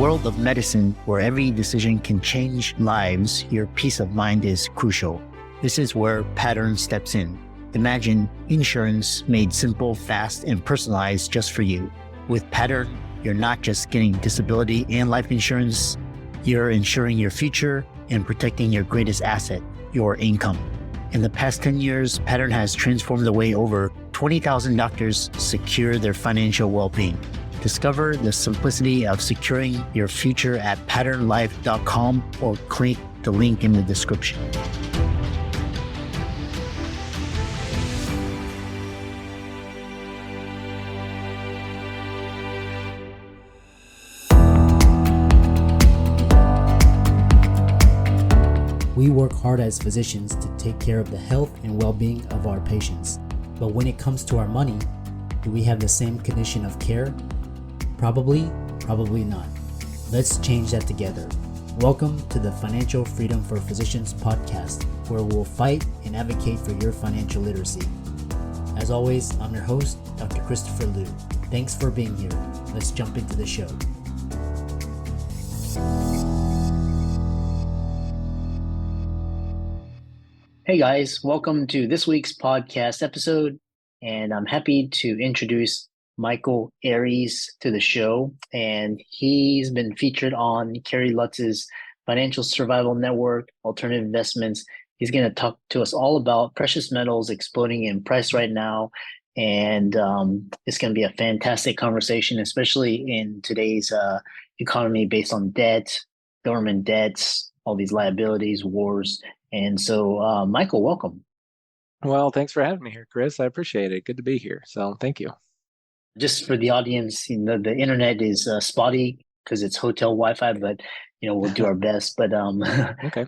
world of medicine, where every decision can change lives, your peace of mind is crucial. This is where Pattern steps in. Imagine insurance made simple, fast, and personalized just for you. With Pattern, you're not just getting disability and life insurance, you're ensuring your future and protecting your greatest asset, your income. In the past 10 years, Pattern has transformed the way over 20,000 doctors secure their financial well-being. Discover the simplicity of securing your future at patternlife.com or click the link in the description. We work hard as physicians to take care of the health and well-being of our patients. But when it comes to our money, do we have the same condition of care? Probably not. Let's change that together. Welcome to the Financial Freedom for Physicians podcast, where we'll fight and advocate for your financial literacy. As always, I'm your host, Dr. Christopher Liu. Thanks for being here. Let's jump into the show. Hey guys, welcome to this week's podcast episode, and I'm happy to introduce Michael Arries to the show, and he's been featured on Kerry Lutz's Financial Survival Network, Alternative Investments. He's going to talk to us all about precious metals exploding in price right now, and it's going to be a fantastic conversation, especially in today's economy based on debt, government debts, all these liabilities, wars. And so, Michael, welcome. Well, thanks for having me here, Chris. I appreciate it. Good to be here. So thank you. Just for the audience, the internet is spotty because it's hotel Wi-Fi, but we'll do our best. But Okay.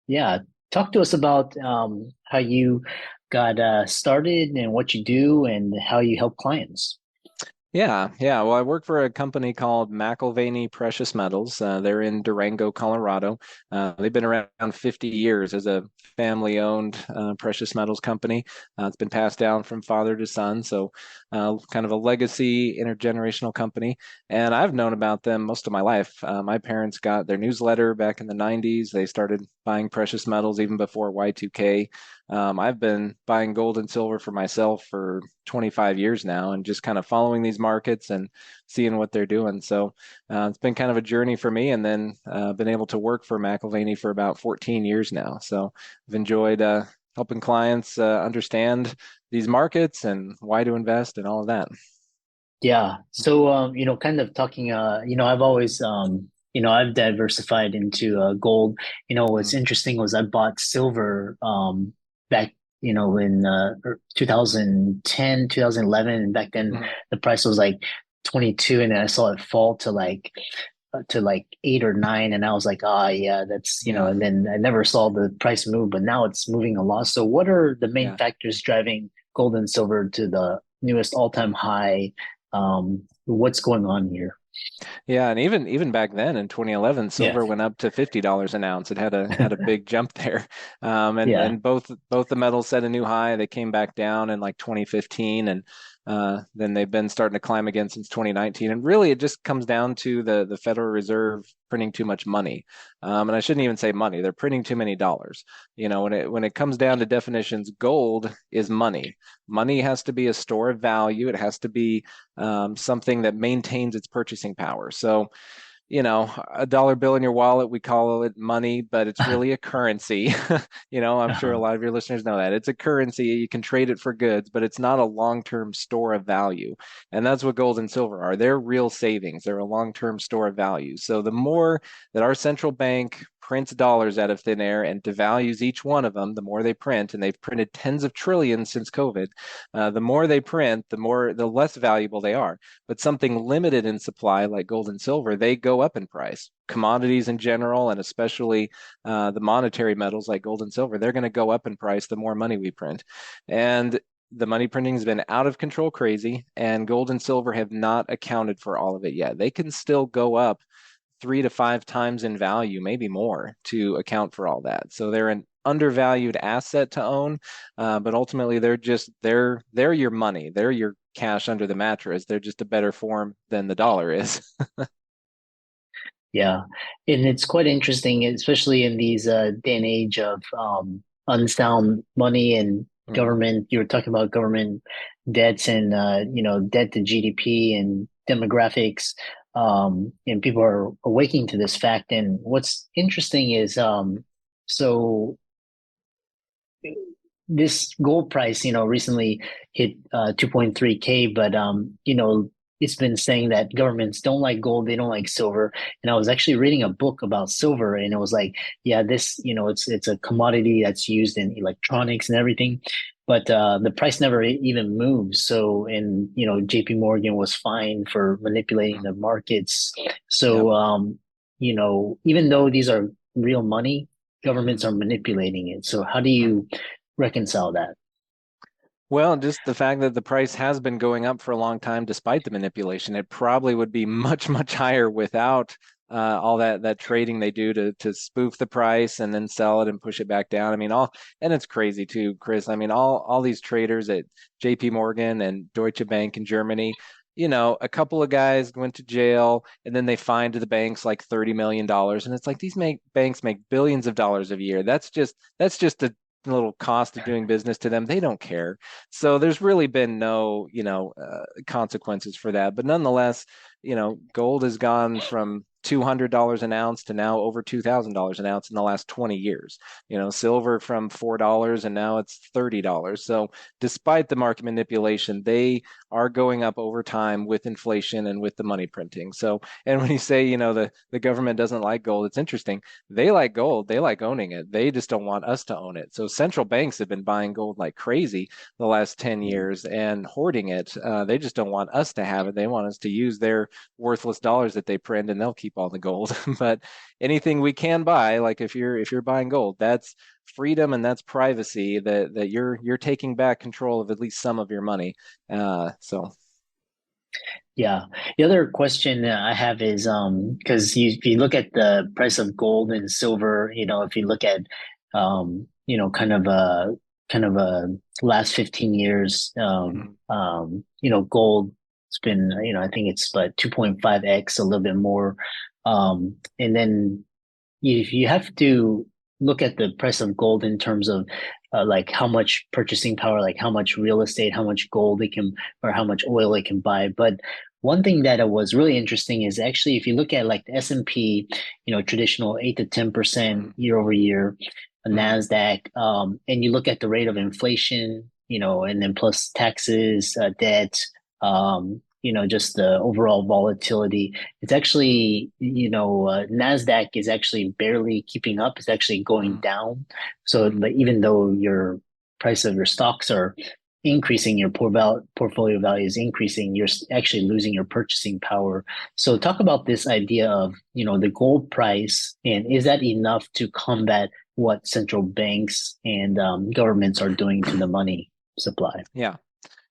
Yeah, talk to us about how you got started and what you do and how you help clients. Yeah. Well, I work for a company called McAlvany Precious Metals. They're in Durango, Colorado. They've been around 50 years as a family-owned precious metals company. It's been passed down from father to son, so kind of a legacy intergenerational company. And I've known about them most of my life. My parents got their newsletter back in the 90s. They started buying precious metals even before Y2K. I've been buying gold and silver for myself for 25 years now and just kind of following these markets and seeing what they're doing. So it's been kind of a journey for me, and then been able to work for McAlvany for about 14 years now. So I've enjoyed helping clients understand these markets and why to invest and all of that. Yeah. So, kind of talking, I've always, I've diversified into gold. What's interesting was I bought silver back, in 2010, 2011. And back then the price was like 22, and then I saw it fall to like 8 or 9. And I was like, yeah, that's, and then I never saw the price move, but now it's moving a lot. So what are the main factors driving gold and silver to the newest all-time high? What's going on here? Yeah, and even back then in 2011, silver went up to $50 an ounce. It had a big jump there, and both the metals set a new high. They came back down in like 2015, and then they've been starting to climb again since 2019. And really, it just comes down to the Federal Reserve printing too much money. And I shouldn't even say money; they're printing too many dollars. When it comes down to definitions, gold is money. Money has to be a store of value. It has to be something that maintains its purchasing power. So, a dollar bill in your wallet, we call it money, but it's really a currency. I'm sure a lot of your listeners know that. It's a currency. You can trade it for goods, but it's not a long-term store of value. And that's what gold and silver are. They're real savings. They're a long-term store of value. So the more that our central bank prints dollars out of thin air and devalues each one of them, the more they print, and they've printed tens of trillions since COVID, the more they print, the less valuable they are. But something limited in supply like gold and silver, they go up in price. Commodities in general, and especially the monetary metals like gold and silver, they're going to go up in price the more money we print. And the money printing has been out of control crazy, and gold and silver have not accounted for all of it yet. They can still go up 3 to 5 times in value, maybe more, to account for all that. So they're an undervalued asset to own, but ultimately they're your money. They're your cash under the mattress. They're just a better form than the dollar is. Yeah, and it's quite interesting, especially in these day and age of unsound money and Mm. government. You were talking about government debts and debt to GDP and demographics, and people are awaking to this fact. And what's interesting is so this gold price, recently hit 2.3K, but it's been saying that governments don't like gold, they don't like silver. And I was actually reading a book about silver, and it was like, yeah, this, it's a commodity that's used in electronics and everything, but the price never even moves. So, and JP Morgan was fined for manipulating the markets. Yep. So, even though these are real money, governments Mhm. are manipulating it. So how do you reconcile that? Well, just the fact that the price has been going up for a long time despite the manipulation, it probably would be much, much higher without all that trading they do to spoof the price and then sell it and push it back down. I mean, and it's crazy too, Chris. I mean, all these traders at JP Morgan and Deutsche Bank in Germany, a couple of guys went to jail and then they fined the banks like $30 million. And it's like these banks make billions of dollars a year. That's just a little cost of doing business to them. They don't care. So there's really been no, consequences for that. But nonetheless, gold has gone from $200 an ounce to now over $2,000 an ounce in the last 20 years. Silver from $4 and now it's $30. So despite the market manipulation, they are going up over time with inflation and with the money printing. So, and when you say, the government doesn't like gold, it's interesting. They like gold. They like owning it. They just don't want us to own it. So central banks have been buying gold like crazy the last 10 years and hoarding it. They just don't want us to have it. They want us to use their worthless dollars that they print and they'll keep all the gold. But anything we can buy, like if you're buying gold, that's freedom and that's privacy that you're taking back control of at least some of your money. So Yeah. The other question that I have is because if you look at the price of gold and silver, if you look at kind of a last 15 years, mhm, gold, it's been, I think it's like 2.5x, a little bit more. And then if you have to look at the price of gold in terms of like how much purchasing power, like how much real estate, how much gold it can, or how much oil it can buy. But one thing that was really interesting is actually if you look at like the S&P, traditional 8 to 10% mhm, year over year, a mhm, Nasdaq, and you look at the rate of inflation, and then plus taxes, debt, just the overall volatility. It's actually, Nasdaq is actually barely keeping up. It's actually going mhm, down. So mhm. like, even though your price of your stocks are increasing, your portfolio value is increasing, you're actually losing your purchasing power. So talk about this idea of, the gold price, and is that enough to combat what central banks and governments are doing to the money supply? Yeah.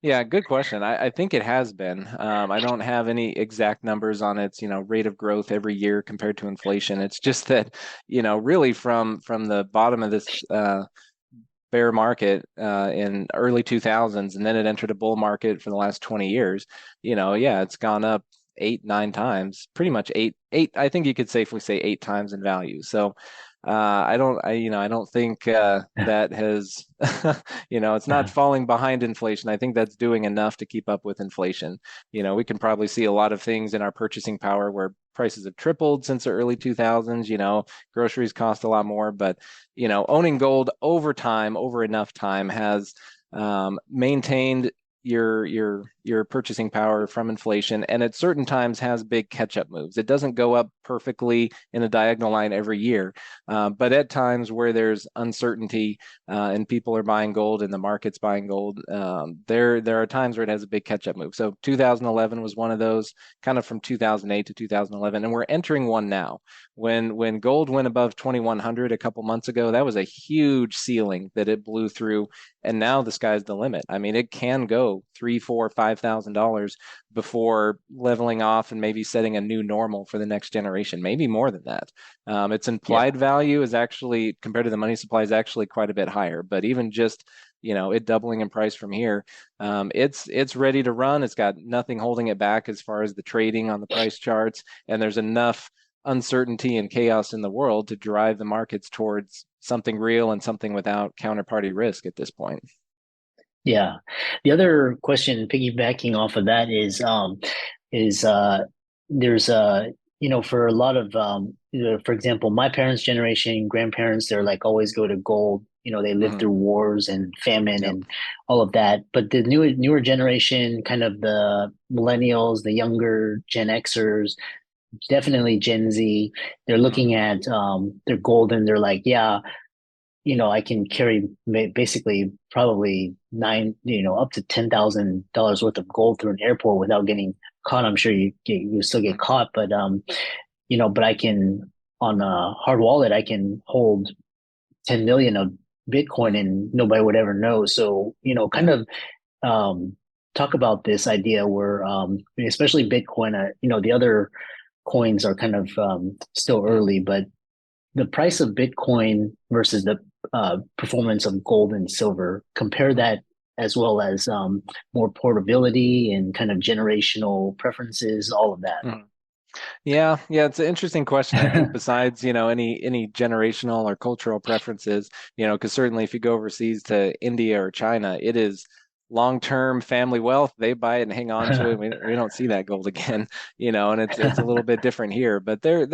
Yeah, good question. I think it has been. I don't have any exact numbers on its, rate of growth every year compared to inflation. It's just that, really from the bottom of this bear market in early 2000s, and then it entered a bull market for the last 20 years, yeah, it's gone up 8, 9 times, pretty much eight. I think you could safely say 8 times in value. So I don't think that has, it's not falling behind inflation. I think that's doing enough to keep up with inflation. We can probably see a lot of things in our purchasing power where prices have tripled since the early 2000s. Groceries cost a lot more, but, owning gold over time, over enough time has maintained your purchasing power from inflation, and at certain times has big catch-up moves. It doesn't go up perfectly in a diagonal line every year, but at times where there's uncertainty and people are buying gold and the market's buying gold, there are times where it has a big catch-up move. So 2011 was one of those, kind of from 2008 to 2011, and we're entering one now. When gold went above 2100 a couple months ago, that was a huge ceiling that it blew through, and now the sky's the limit. I mean, it can go 3, 4, $5,000 before leveling off and maybe setting a new normal for the next generation, maybe more than that. Its Yeah. implied value is actually, compared to the money supply, is actually quite a bit higher. But even just it doubling in price from here, it's ready to run. It's got nothing holding it back as far as the trading on the price charts, and there's enough uncertainty and chaos in the world to drive the markets towards something real and something without counterparty risk at this point. Yeah. The other question piggybacking off of that is there's for a lot of for example, my parents' generation, grandparents, they're like always go to gold. They lived through wars and famine Yep. and all of that. But the newer generation, kind of the millennials, the younger Gen Xers, definitely Gen Z, they're looking at their gold and they're like, yeah, I can carry basically probably up to $10,000 worth of gold through an airport without getting caught. I'm sure you still get caught, but but I can on a hard wallet, I can hold 10 million of Bitcoin and nobody would ever know. So, kind of talk about this idea where, especially Bitcoin, the other coins are kind of still early, but the price of Bitcoin versus the performance of gold and silver, compare that as well as more portability and kind of generational preferences, all of that. Yeah, it's an interesting question. I think besides, any generational or cultural preferences, because certainly if you go overseas to India or China, it is long-term family wealth. They buy it and hang on to it. We don't see that gold again, and it's a little bit different here. But there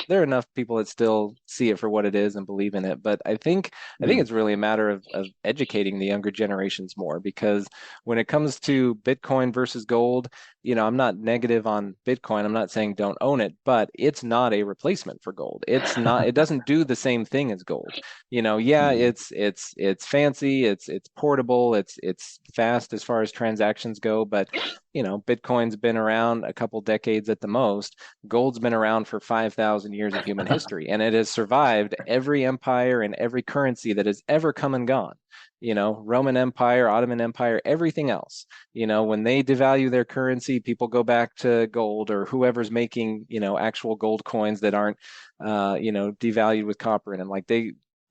are enough people that still see it for what it is and believe in it. But I think it's really a matter of educating the younger generations more, because when it comes to Bitcoin versus gold, I'm not negative on Bitcoin. I'm not saying don't own it, but it's not a replacement for gold. It doesn't do the same thing as gold. It's fancy, it's portable, it's fast as far as transactions go, but Bitcoin's been around a couple decades at the most. Gold's been around for 5,000 years of human history, and it has survived every empire and every currency that has ever come and gone. Roman Empire, Ottoman Empire, everything else. When they devalue their currency, people go back to gold, or whoever's making, actual gold coins that aren't, devalued with copper in them. Like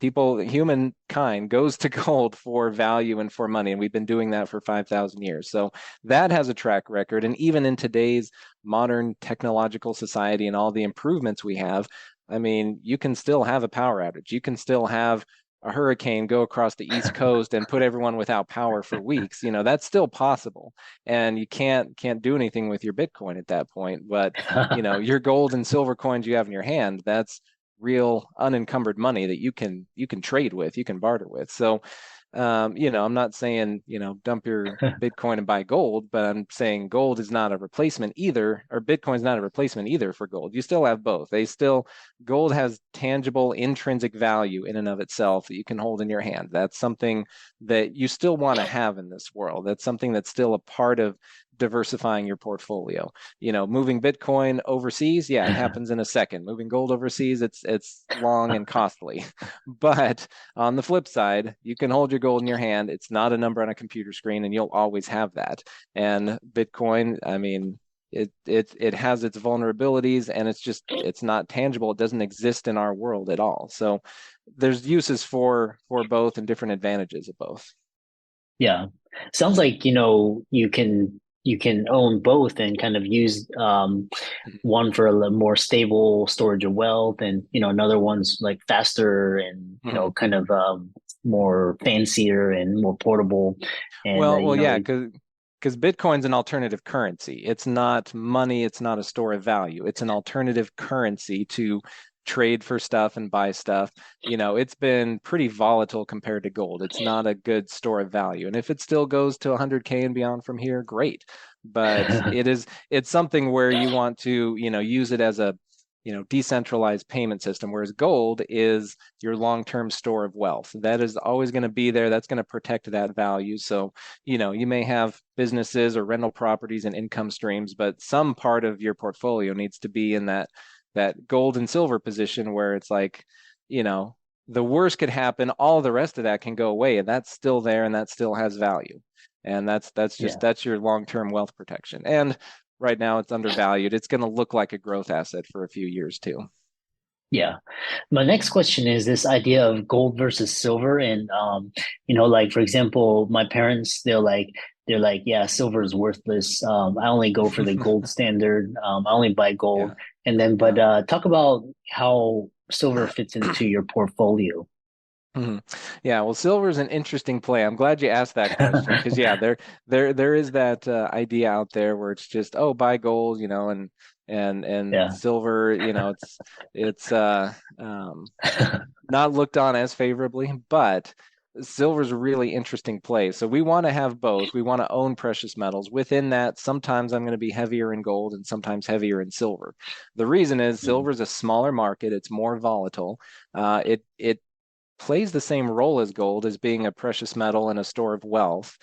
humankind goes to gold for value and for money. And we've been doing that for 5,000 years. So that has a track record. And even in today's modern technological society and all the improvements we have, I mean, you can still have a power outage. You can still have a hurricane go across the East Coast and put everyone without power for weeks. That's still possible. And you can't do anything with your Bitcoin at that point. But, your gold and silver coins you have in your hand, that's real unencumbered money that you can trade with, you can barter with. So I'm not saying, dump your Bitcoin and buy gold, but I'm saying gold is not a replacement either, or Bitcoin is not a replacement either for gold. You still have both. Gold has tangible intrinsic value in and of itself that you can hold in your hand. That's something that you still want to have in this world. That's something that's still a part of diversifying your portfolio. Moving Bitcoin overseas, yeah, it happens in a second. Moving gold overseas, it's long and costly. But on the flip side, you can hold your gold in your hand. It's not a number on a computer screen, and you'll always have that. And Bitcoin, I mean, it has its vulnerabilities, and it's not tangible. It doesn't exist in our world at all. So there's uses for both and different advantages of both. Yeah. Sounds like, you can own both and kind of use one for a more stable storage of wealth, and another one's like faster and kind of more fancier and more portable. And yeah, because Bitcoin's an alternative currency. It's not money. It's not a store of value. It's an alternative currency to trade for stuff and buy stuff. It's been pretty volatile compared to gold. It's not a good store of value. And if it still goes to 100K and beyond from here, great. But it's something where you want to, use it as a, decentralized payment system, whereas gold is your long-term store of wealth. That is always going to be there. That's going to protect that value. So, you may have businesses or rental properties and income streams, but some part of your portfolio needs to be in that gold and silver position where it's like, the worst could happen, all the rest of that can go away, and that's still there and that still has value. And that's your long-term wealth protection. And right now it's undervalued. It's going to look like a growth asset for a few years too. Yeah. My next question is this idea of gold versus silver. And like for example, my parents, they're like, yeah, silver is worthless. I only go for the gold standard. I only buy gold. And then, but talk about how silver fits into your portfolio. Mhm. Yeah, well, silver is an interesting play. I'm glad you asked that question because yeah, there is that idea out there where it's just buy gold, and Yeah. silver, it's not looked on as favorably, but silver's a really interesting play. So we want to have both. We want to own precious metals. Within that, sometimes I'm going to be heavier in gold and sometimes heavier in silver. The reason is Mhm. silver is a smaller market. It's more volatile. It plays the same role as gold as being a precious metal and a store of wealth.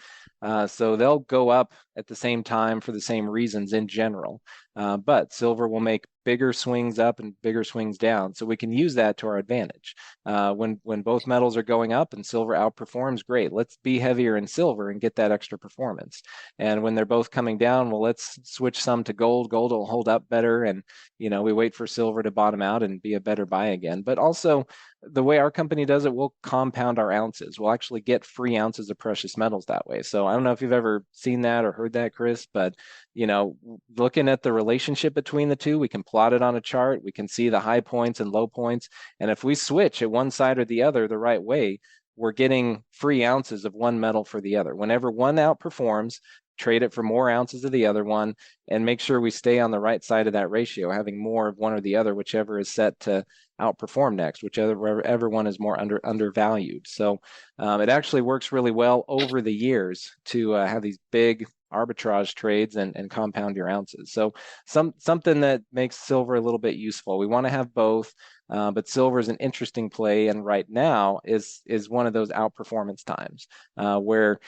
So they'll go up at the same time for the same reasons in general. But silver will make bigger swings up and bigger swings down. So we can use that to our advantage. When both metals are going up and silver outperforms, great. Let's be heavier in silver and get that extra performance. And when they're both coming down, well, let's switch some to gold. Gold will hold up better. And, we wait for silver to bottom out and be a better buy again. But also, the way our company does it, we'll compound our ounces. We'll actually get free ounces of precious metals that way. So I don't know if you've ever seen that or heard that, Chris, but looking at the relationship between the two, we can plot it on a chart. We can see the high points and low points. And if we switch at one side or the other the right way, we're getting free ounces of one metal for the other. Whenever one outperforms, trade it for more ounces of the other one, and make sure we stay on the right side of that ratio, having more of one or the other, whichever is set to outperform next, whichever one is more undervalued. So it actually works really well over the years to have these big arbitrage trades and compound your ounces. So something that makes silver a little bit useful. We want to have both. But silver is an interesting play, and right now is one of those outperformance times where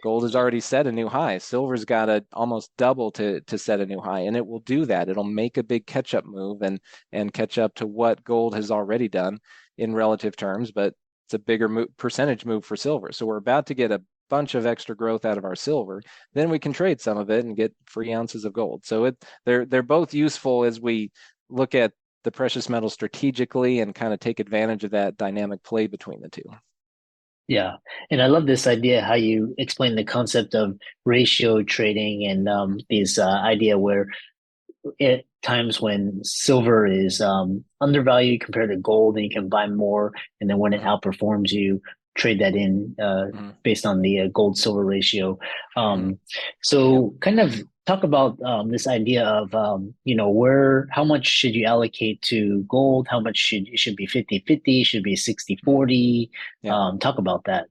gold has already set a new high. Silver's got to almost double to set a new high, and it will do that. It'll make a big catch-up move and catch up to what gold has already done in relative terms, but it's a bigger percentage move for silver. So we're about to get a bunch of extra growth out of our silver. Then we can trade some of it and get free ounces of gold. So they're both useful as we look at the precious metal strategically and kind of take advantage of that dynamic play between the two. Yeah. And I love this idea how you explain the concept of ratio trading and this idea where at times when silver is undervalued compared to gold and you can buy more, and then when it outperforms you, trade that in based on the gold silver ratio. So kind of talk about this idea of how much should you allocate to gold, how much should be 50-50, should be 60-40. Talk about that.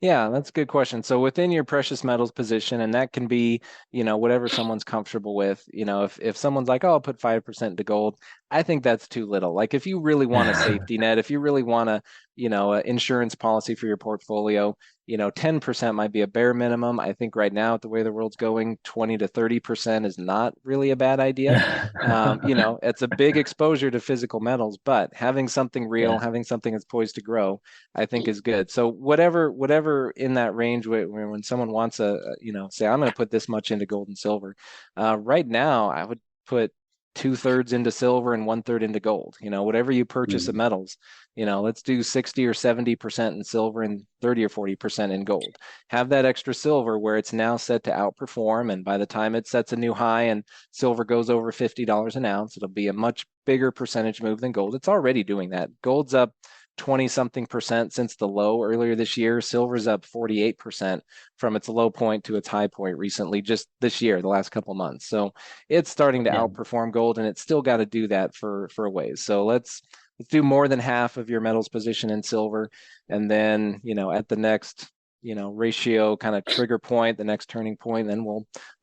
Yeah, that's a good question. So within your precious metals position, and that can be, whatever someone's comfortable with, if someone's like, oh, I'll put 5% into gold, I think that's too little. Like if you really want a safety net, if you really want a, insurance policy for your portfolio, 10% might be a bare minimum. I think right now, the way the world's going, 20 to 30% is not really a bad idea. It's a big exposure to physical metals, but having something real, having something that's poised to grow, I think is good. So whatever in that range, when someone wants say, I'm going to put this much into gold and silver, right now, I would put 2/3 into silver and 1/3 into gold. Whatever you purchase of metals, let's do 60 or 70% in silver and 30 or 40% in gold. Have that extra silver where it's now set to outperform. And by the time it sets a new high and silver goes over $50 an ounce, it'll be a much bigger percentage move than gold. It's already doing that. Gold's up 20 something percent since the low earlier this year. Silver's up 48% from its low point to its high point recently, just this year, the last couple months. So it's starting to outperform gold, and it's still got to do that for a ways. So let's do more than half of your metals position in silver, and then at the next ratio kind of trigger point, the next turning point, then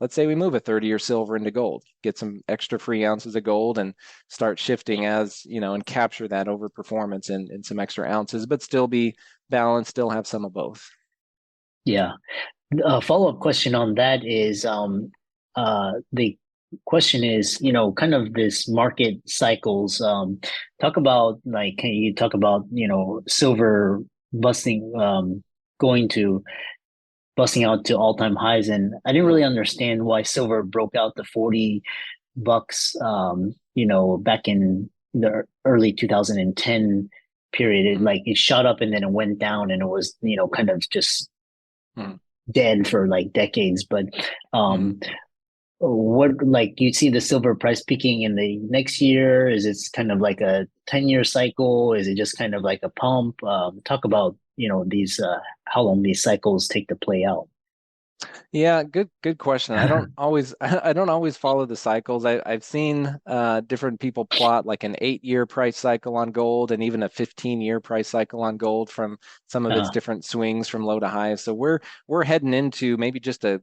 let's say we move a 30 or silver into gold, get some extra free ounces of gold and start shifting and capture that over performance and some extra ounces, but still be balanced, still have some of both. Yeah. A follow-up question on that is the question is, kind of this market cycles. Talk about can you talk about, silver busting busting out to all-time highs, and I didn't really understand why silver broke out to $40 back in the early 2010 period. It shot up and then it went down, and it was kind of just dead for like decades. But what, like, you see the silver price peaking in the next year? Is it kind of like a 10-year cycle? Is it just kind of like a pump? Talk about, these, how long these cycles take to play out. Yeah, good question. I don't always I don't always follow the cycles. I've seen different people plot like an 8-year price cycle on gold and even a 15-year price cycle on gold from some of its Uh, different swings from low to high. So we're heading into maybe just a,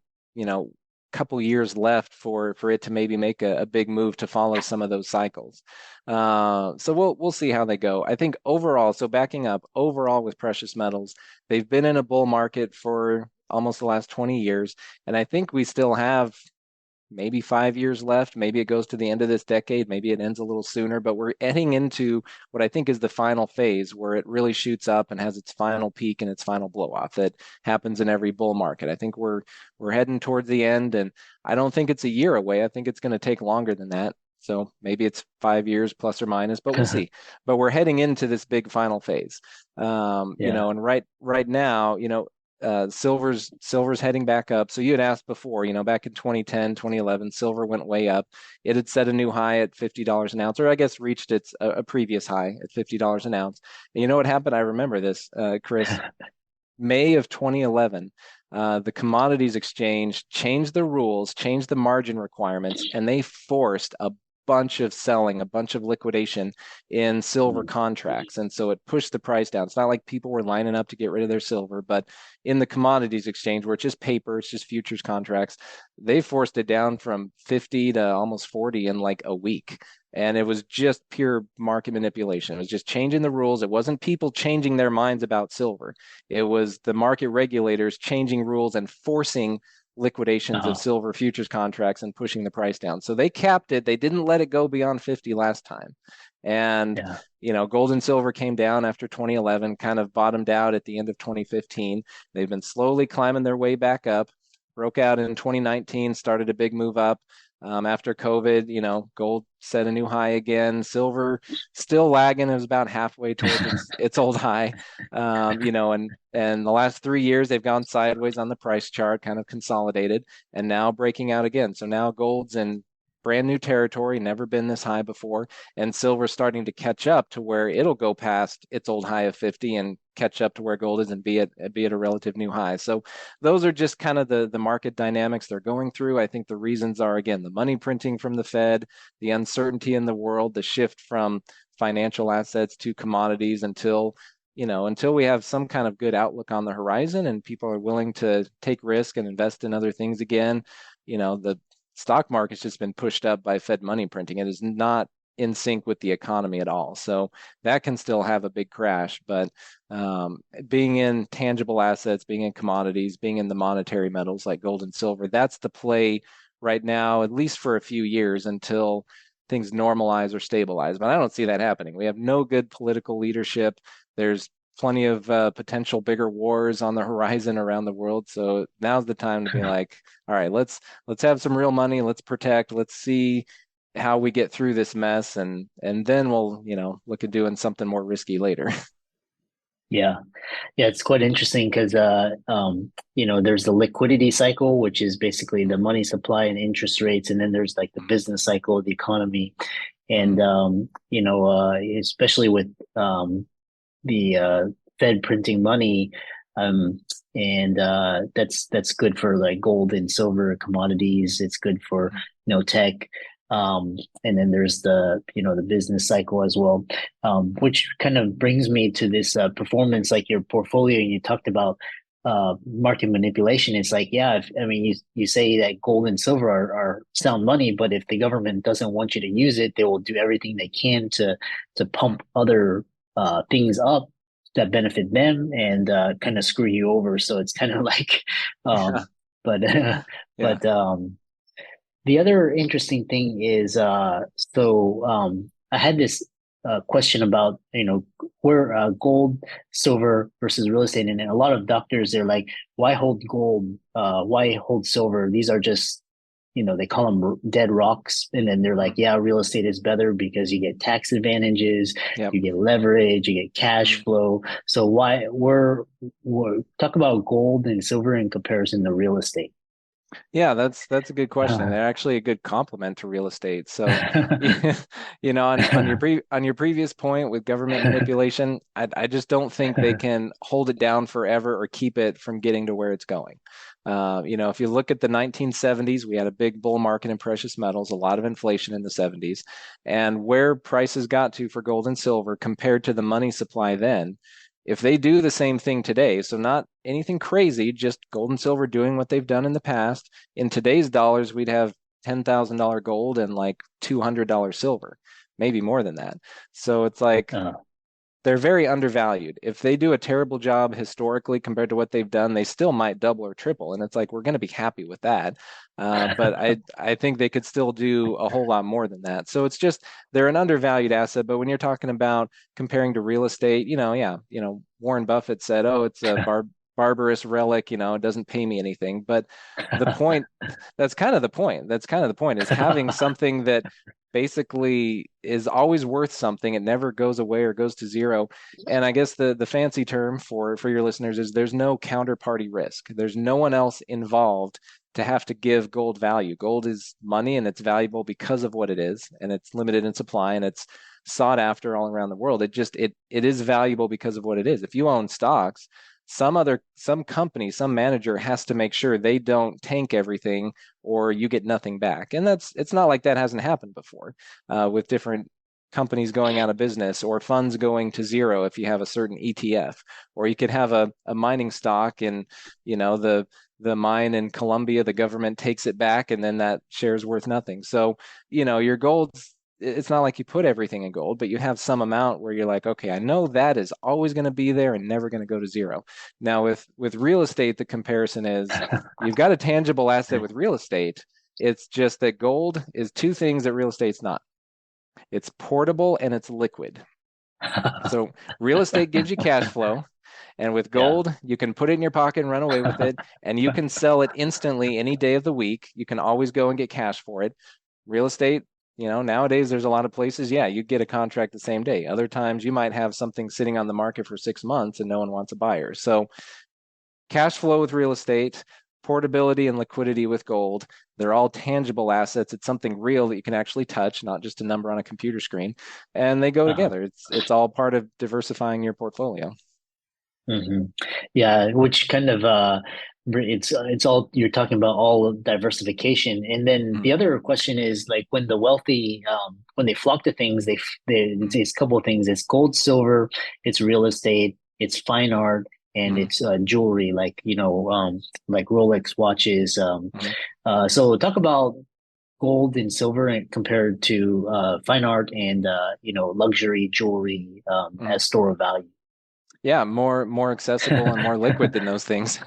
couple years left for it to maybe make a big move to follow some of those cycles. So we'll see how they go. I think overall, so backing up, overall with precious metals, they've been in a bull market for almost the last 20 years. And I think we still have maybe 5 years left. Maybe it goes to the end of this decade. Maybe it ends a little sooner, but we're heading into what I think is the final phase where it really shoots up and has its final peak and its final blow off that happens in every bull market. I think we're heading towards the end, and I don't think it's a year away. I think it's going to take longer than that. So maybe it's 5 years plus or minus, but we'll see. But we're heading into this big final phase. yeah. And right now, silver's heading back up. So you had asked before, back in 2010, 2011, silver went way up. It had set a new high at $50 an ounce, or I guess reached its a previous high at $50 an ounce. And you know what happened? I remember this, Chris. May of 2011, the commodities exchange changed the rules, changed the margin requirements, and they forced a bunch of selling, a bunch of liquidation in silver contracts. And so it pushed the price down. It's not like people were lining up to get rid of their silver, but in the commodities exchange, where it's just paper, it's just futures contracts, they forced it down from 50 to almost 40 in like a week. And it was just pure market manipulation. It was just changing the rules. It wasn't people changing their minds about silver. It was the market regulators changing rules and forcing liquidations of Uh, silver futures contracts and pushing the price down. So they capped it. They didn't let it go beyond 50 last time. And, yeah. gold and silver came down after 2011, kind of bottomed out at the end of 2015. They've been slowly climbing their way back up, broke out in 2019, started a big move up. After COVID, gold set a new high again. Silver still lagging. It was about halfway towards its old high. And the last 3 years they've gone sideways on the price chart, kind of consolidated, and now breaking out again. So now gold's in brand new territory, never been this high before, and silver's starting to catch up to where it'll go past its old high of 50 and catch up to where gold is and be at a relative new high. So those are just kind of the market dynamics they're going through. I think the reasons are, again, the money printing from the Fed, the uncertainty in the world, the shift from financial assets to commodities until we have some kind of good outlook on the horizon and people are willing to take risk and invest in other things again. The stock market's just been pushed up by Fed money printing. It is not in sync with the economy at all. So that can still have a big crash. But being in tangible assets, being in commodities, being in the monetary metals like gold and silver, that's the play right now, at least for a few years until things normalize or stabilize. But I don't see that happening. We have no good political leadership. There's plenty of potential bigger wars on the horizon around the world. So now's the time to be like, all right, let's have some real money. Let's protect. Let's see how we get through this mess, and then we'll look at doing something more risky later. Yeah. Yeah, it's quite interesting because there's the liquidity cycle, which is basically the money supply and interest rates, and then there's like the business cycle of the economy. And especially with the Fed printing money, and that's good for like gold and silver commodities. It's good for tech. And then there's the business cycle as well, which kind of brings me to this performance, like your portfolio. You talked about market manipulation. It's like, yeah, I mean, you say that gold and silver are sound money, but if the government doesn't want you to use it, they will do everything they can to pump other things up that benefit them and kind of screw you over. So it's kind of like, Yeah. but Yeah. but the other interesting thing is, I had this question about, where gold, silver versus real estate, and a lot of doctors, they're like, why hold gold? Why hold silver? These are just, they call them dead rocks, and then they're like, yeah, real estate is better because you get tax advantages, Yep. you get leverage, you get cash flow. So why we're talk about gold and silver in comparison to real estate? Yeah, that's a good question. They're actually a good complement to real estate. So, on your previous point with government manipulation, I just don't think they can hold it down forever or keep it from getting to where it's going. If you look at the 1970s, we had a big bull market in precious metals, a lot of inflation in the 70s, and where prices got to for gold and silver compared to the money supply then. If they do the same thing today, so not anything crazy, just gold and silver doing what they've done in the past, in today's dollars, we'd have $10,000 gold and like $200 silver, maybe more than that. So it's like Uh, they're very undervalued. If they do a terrible job historically compared to what they've done, they still might double or triple. And it's like we're going to be happy with that. But I think they could still do a whole lot more than that. So it's just they're an undervalued asset. But when you're talking about comparing to real estate, yeah, Warren Buffett said, "Oh, it's a barbarous relic. It doesn't pay me anything." But the point, that's kind of the point. That's kind of the point is having something that basically is always worth something. It never goes away or goes to zero. And I guess the fancy term for your listeners is there's no counterparty risk. There's no one else involved to have to give gold value. Gold is money and it's valuable because of what it is, and it's limited in supply and it's sought after all around the world. It is valuable because of what it is. If you own stocks, some company, some manager has to make sure they don't tank everything or you get nothing back. And it's not like that hasn't happened before with different companies going out of business or funds going to zero if you have a certain ETF, or you could have a mining stock and the mine in Colombia, the government takes it back and then that share is worth nothing. So, your gold's it's not like you put everything in gold, but you have some amount where you're like, okay, I know that is always going to be there and never going to go to zero. Now with real estate, the comparison is you've got a tangible asset with real estate. It's just that gold is two things that real estate's not. It's portable and it's liquid. So real estate gives you cash flow. And with yeah. gold, you can put it in your pocket and run away with it, and you can sell it instantly any day of the week. You can always go and get cash for it. Real estate, nowadays there's a lot of places, yeah, you get a contract the same day. Other times you might have something sitting on the market for 6 months and no one wants a buyer. So cash flow with real estate, portability and liquidity with gold, they're all tangible assets. It's something real that you can actually touch, not just a number on a computer screen. And they go Uh-huh. together. It's all part of diversifying your portfolio. hmm Yeah, which kind of it's all you're talking about all diversification. And then Mm, the other question is like when the wealthy when they flock to things, mm, it's a couple of things. It's gold, silver, it's real estate, it's fine art, and mm, it's jewelry like like Rolex watches. mm. So talk about gold and silver and compared to fine art and luxury jewelry Mm. as store of value. Yeah, more accessible and more liquid than those things.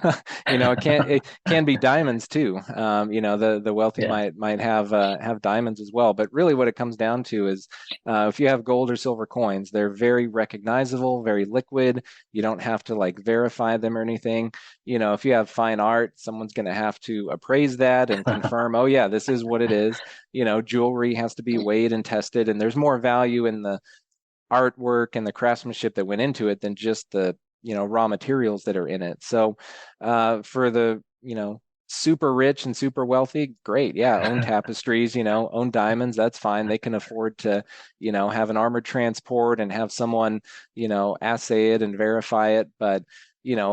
It can be diamonds too. The wealthy Yeah. might have diamonds as well. But really, what it comes down to is if you have gold or silver coins, they're very recognizable, very liquid. You don't have to like verify them or anything. If you have fine art, someone's going to have to appraise that and confirm, oh yeah, this is what it is. Jewelry has to be weighed and tested, and there's more value in the artwork and the craftsmanship that went into it than just the raw materials that are in it. So for the super rich and super wealthy, great, yeah, own tapestries, own diamonds, that's fine. They can afford to have an armored transport and have someone assay it and verify it. But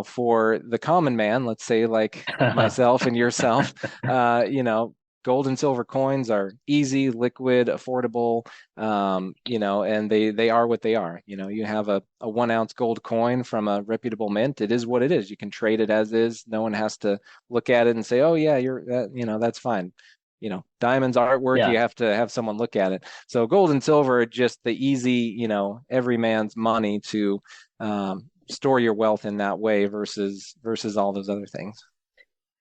for the common man, let's say like myself and yourself, gold and silver coins are easy, liquid, affordable, and they are what they are. You have a 1 ounce gold coin from a reputable mint. It is what it is. You can trade it as is. No one has to look at it and say, oh yeah, you're that, that's fine. Diamonds artwork, Yeah. you have to have someone look at it. So gold and silver are just the easy, every man's money to store your wealth in that way versus all those other things.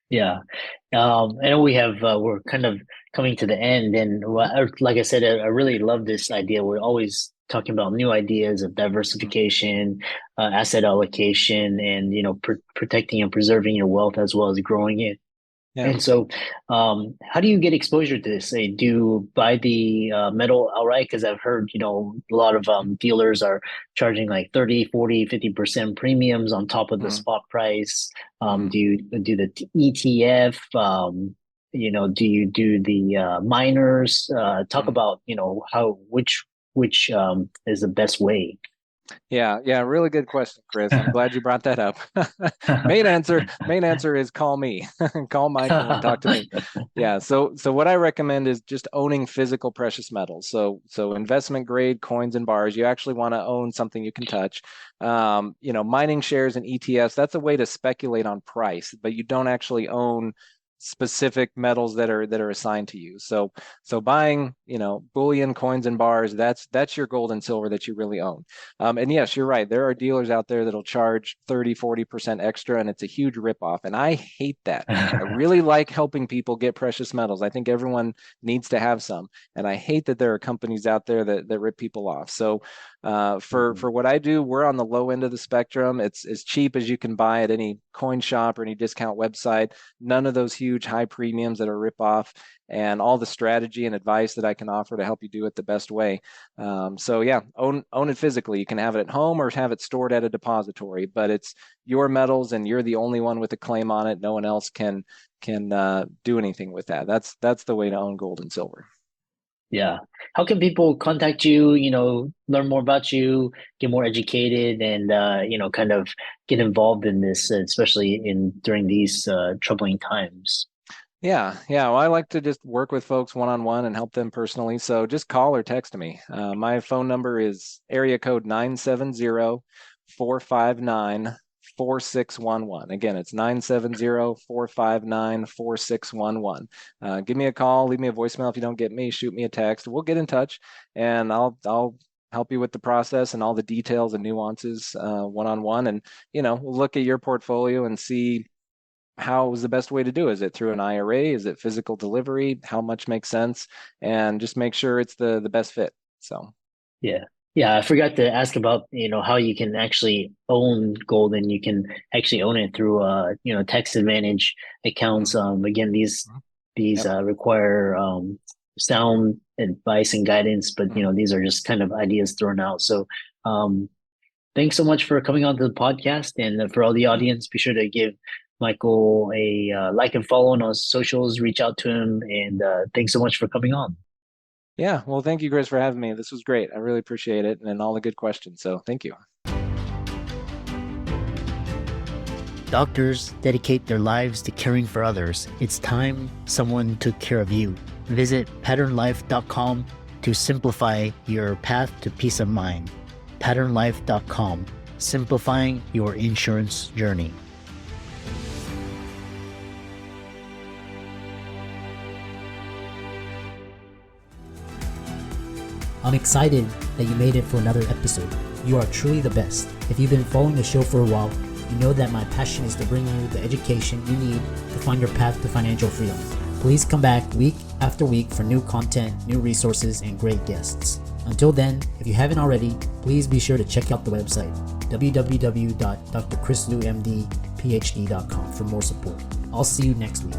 Yeah. I know we're kind of coming to the end, and Mhm. like I said, I really love this idea. We're always talking about new ideas of Mhm. diversification, asset allocation, and protecting and preserving your wealth as well as growing it. And so, how do you get exposure to this? Say, do you buy the metal outright? Because I've heard, a lot of dealers are charging like 30, 40, 50% premiums on top of the spot price. Do you do the ETF? Do you do the miners? Talk about, which is the best way. Yeah, really good question, Chris. I'm glad you brought that up. main answer is call me. Call Michael and talk to me. Yeah, so what I recommend is just owning physical precious metals. So investment grade coins and bars. You actually want to own something you can touch. Mining shares and ETFs, that's a way to speculate on price, but you don't actually own specific metals that are assigned to you. So buying, bullion, coins and bars, that's your gold and silver that you really own. And yes, you're right. There are dealers out there that'll charge 30, 40% extra, and it's a huge ripoff. And I hate that. I really like helping people get precious metals. I think everyone needs to have some. And I hate that there are companies out there that rip people off. So for what I do, we're on the low end of the spectrum. It's as cheap as you can buy at any coin shop or any discount website. None of those huge high premiums that are rip off, and all the strategy and advice that I can offer to help you do it the best way. So yeah, own it physically. You can have it at home or have it stored at a depository, but it's your metals and you're the only one with a claim on it. No one else can do anything with that. That's the way to own gold and silver. Yeah. How can people contact you, learn more about you, get more educated, and, kind of get involved in this, especially during these troubling times? Yeah. Well, I like to just work with folks one-on-one and help them personally. So just call or text me. My phone number is area code 970-459-4611. Again, it's 970-459-4611. Give me a call, leave me a voicemail. If you don't get me, shoot me a text. We'll get in touch, and I'll help you with the process and all the details and nuances one-on-one. And, we'll look at your portfolio and see how is the best way to do it. Is it through an IRA? Is it physical delivery? How much makes sense? And just make sure it's the best fit. So. Yeah. I forgot to ask about, how you can actually own gold, and you can actually own it through, tax advantage accounts. Again, these require sound advice and guidance, but, these are just kind of ideas thrown out. So thanks so much for coming on to the podcast. And for all the audience, be sure to give Michael a like and follow on socials, reach out to him. And thanks so much for coming on. Yeah, well, thank you, Chris, for having me. This was great. I really appreciate it, and all the good questions. So thank you. Doctors dedicate their lives to caring for others. It's time someone took care of you. Visit patternlife.com to simplify your path to peace of mind. Patternlife.com, simplifying your insurance journey. I'm excited that you made it for another episode. You are truly the best. If you've been following the show for a while, you know that my passion is to bring you the education you need to find your path to financial freedom. Please come back week after week for new content, new resources, and great guests. Until then, if you haven't already, please be sure to check out the website, www.drchrislewmdphd.com for more support. I'll see you next week.